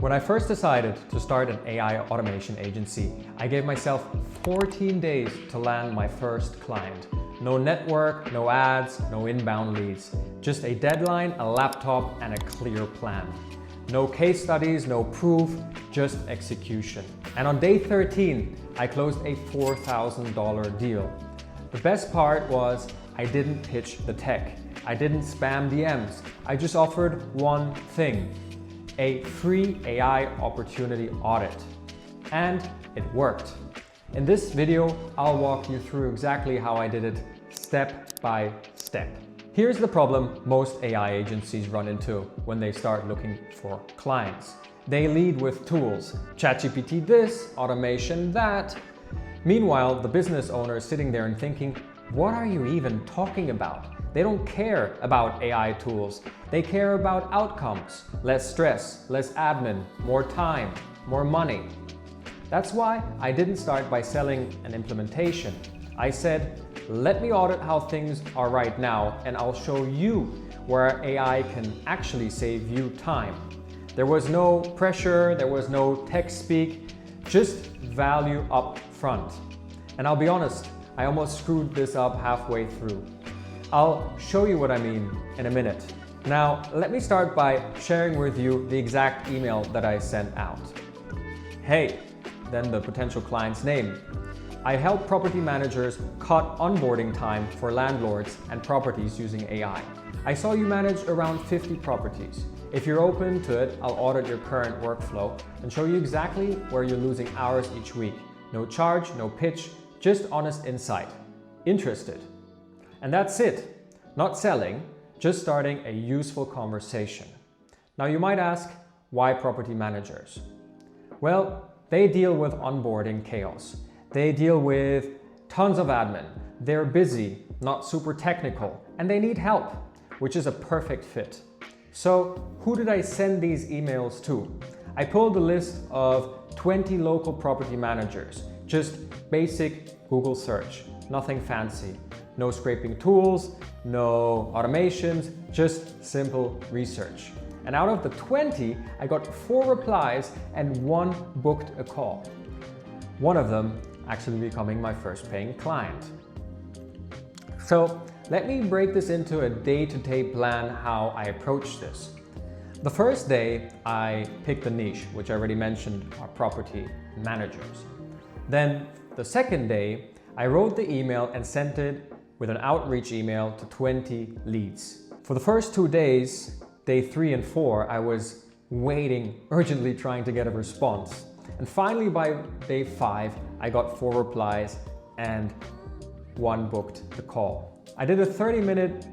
When I first decided to start an AI automation agency, I gave myself 14 days to land my first client. No network, no ads, no inbound leads. Just a deadline, a laptop, and a clear plan. No case studies, no proof, just execution. And on day 13, I closed a $4,000 deal. The best part was I didn't pitch the tech. I didn't spam DMs. I just offered one thing: a free AI opportunity audit. And it worked. In this video, I'll walk you through exactly how I did it step by step. Here's the problem most AI agencies run into when they start looking for clients. They lead with tools, ChatGPT this, automation that. Meanwhile, the business owner is sitting there and thinking, what are you even talking about? They don't care about AI tools. They care about outcomes. Less stress, less admin, more time, more money. That's why I didn't start by selling an implementation. I said, let me audit how things are right now, and I'll show you where AI can actually save you time. There was no pressure, there was no tech speak, just value up front. And I'll be honest, I almost screwed this up halfway through. I'll show you what I mean in a minute. Now, let me start by sharing with you the exact email that I sent out. Hey, then the potential client's name. I help property managers cut onboarding time for landlords and properties using AI. I saw you manage around 50 properties. If you're open to it, I'll audit your current workflow and show you exactly where you're losing hours each week. No charge, no pitch, just honest insight. Interested? And that's it. Not selling, just starting a useful conversation. Now you might ask, why property managers? Well, they deal with onboarding chaos. They deal with tons of admin. They're busy, not super technical, and they need help, which is a perfect fit. So who did I send these emails to? I pulled a list of 20 local property managers, just basic Google search, nothing fancy. No scraping tools, no automations, just simple research. And out of the 20, I got 4 replies and 1 booked a call. One of them actually becoming my first paying client. So let me break this into a day-to-day plan how I approach this. The first day, I picked the niche, which I already mentioned are property managers. Then the second day, I wrote the email and sent it with an outreach email to 20 leads. For the first 2 days, day 3 and 4, I was waiting, urgently trying to get a response. And finally by day 5, I got 4 replies and 1 booked the call. I did a 30-minute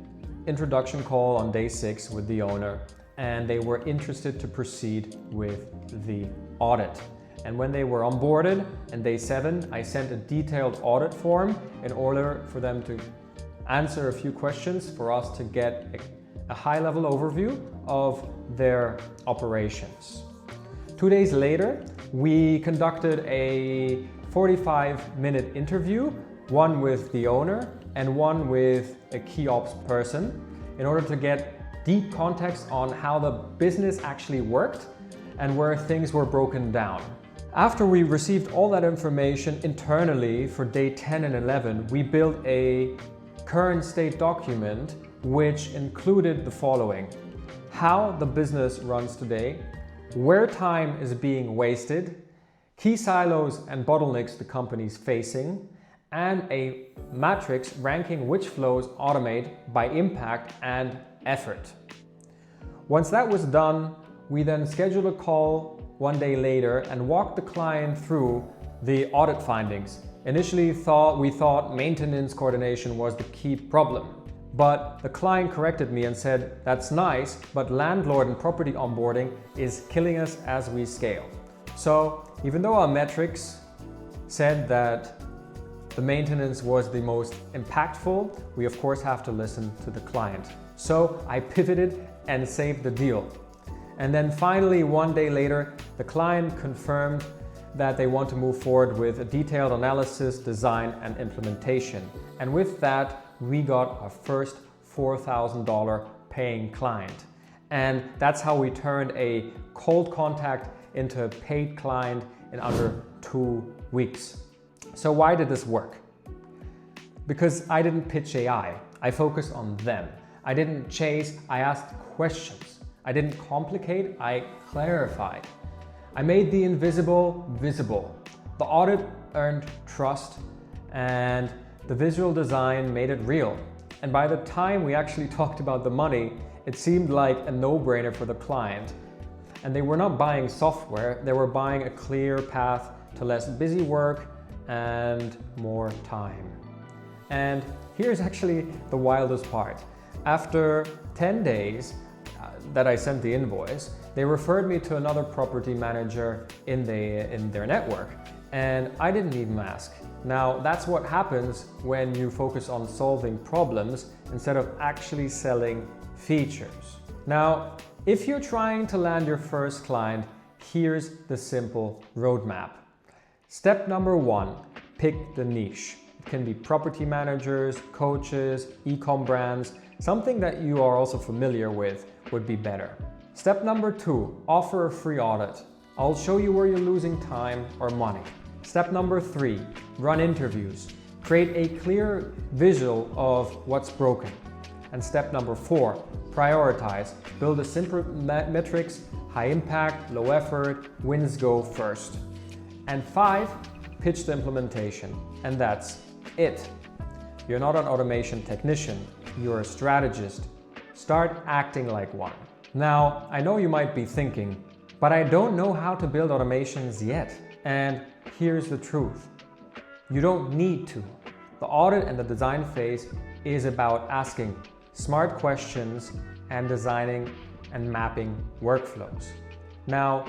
introduction call on day 6 with the owner, and they were interested to proceed with the audit. And when they were onboarded on day 7, I sent a detailed audit form in order for them to answer a few questions for us to get a high-level overview of their operations. 2 days later, we conducted a 45-minute interview, one with the owner and one with a key ops person, in order to get deep context on how the business actually worked and where things were broken down. After we received all that information internally for day 10 and 11, we built a current state document which included the following: how the business runs today, where time is being wasted, key silos and bottlenecks the company's facing, and a matrix ranking which flows automate by impact and effort. Once that was done, we then scheduled a call 1 day later and walked the client through the audit findings. Initially we thought maintenance coordination was the key problem, but the client corrected me and said, that's nice, but landlord and property onboarding is killing us as we scale. So even though our metrics said that the maintenance was the most impactful, we of course have to listen to the client. So I pivoted and saved the deal. And then finally, 1 day later, the client confirmed that they want to move forward with a detailed analysis, design, and implementation. And with that, we got our first $4,000 paying client. And that's how we turned a cold contact into a paid client in under 2 weeks. So why did this work? Because I didn't pitch AI. I focused on them. I didn't chase, I asked questions. I didn't complicate, I clarified. I made the invisible visible. The audit earned trust and the visual design made it real. And by the time we actually talked about the money, it seemed like a no-brainer for the client. And they were not buying software, they were buying a clear path to less busy work and more time. And here's actually the wildest part. After 10 days that I sent the invoice, they referred me to another property manager in their network. And I didn't even ask. Now, that's what happens when you focus on solving problems instead of actually selling features. Now, if you're trying to land your first client, here's the simple roadmap. Step number 1, pick the niche. It can be property managers, coaches, e-com brands. Something that you are also familiar with would be better. Step number 2, offer a free audit. I'll show you where you're losing time or money. Step number 3, run interviews. Create a clear visual of what's broken. And step number 4, prioritize. Build a simple metrics, high impact, low effort, wins go first. And 5, pitch the implementation. And that's it. You're not an automation technician, you're a strategist. Start acting like one. Now, I know you might be thinking, but I don't know how to build automations yet. And here's the truth. You don't need to. The audit and the design phase is about asking smart questions and designing and mapping workflows. Now,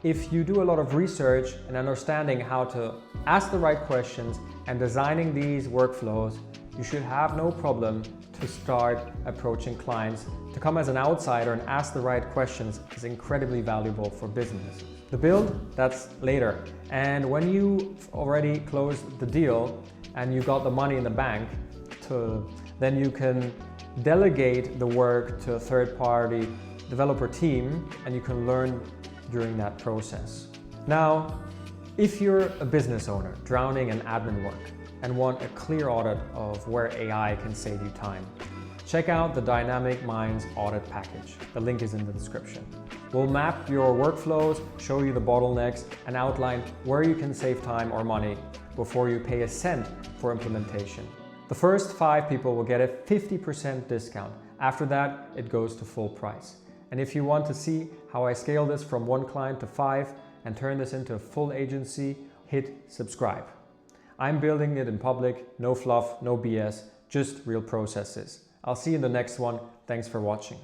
if you do a lot of research and understanding how to ask the right questions and designing these workflows, you should have no problem to start approaching clients. To come as an outsider and ask the right questions is incredibly valuable for business. The build, that's later. And when you've already closed the deal and you got the money in the bank, then you can delegate the work to a third-party developer team and you can learn during that process. Now, if you're a business owner drowning in admin work and want a clear audit of where AI can save you time, check out the Dynamic Minds Audit Package. The link is in the description. We'll map your workflows, show you the bottlenecks, and outline where you can save time or money before you pay a cent for implementation. The first 5 people will get a 50% discount. After that, it goes to full price. And if you want to see how I scale this from 1 client to 5 and turn this into a full agency, hit subscribe. I'm building it in public, no fluff, no BS, just real processes. I'll see you in the next one. Thanks for watching.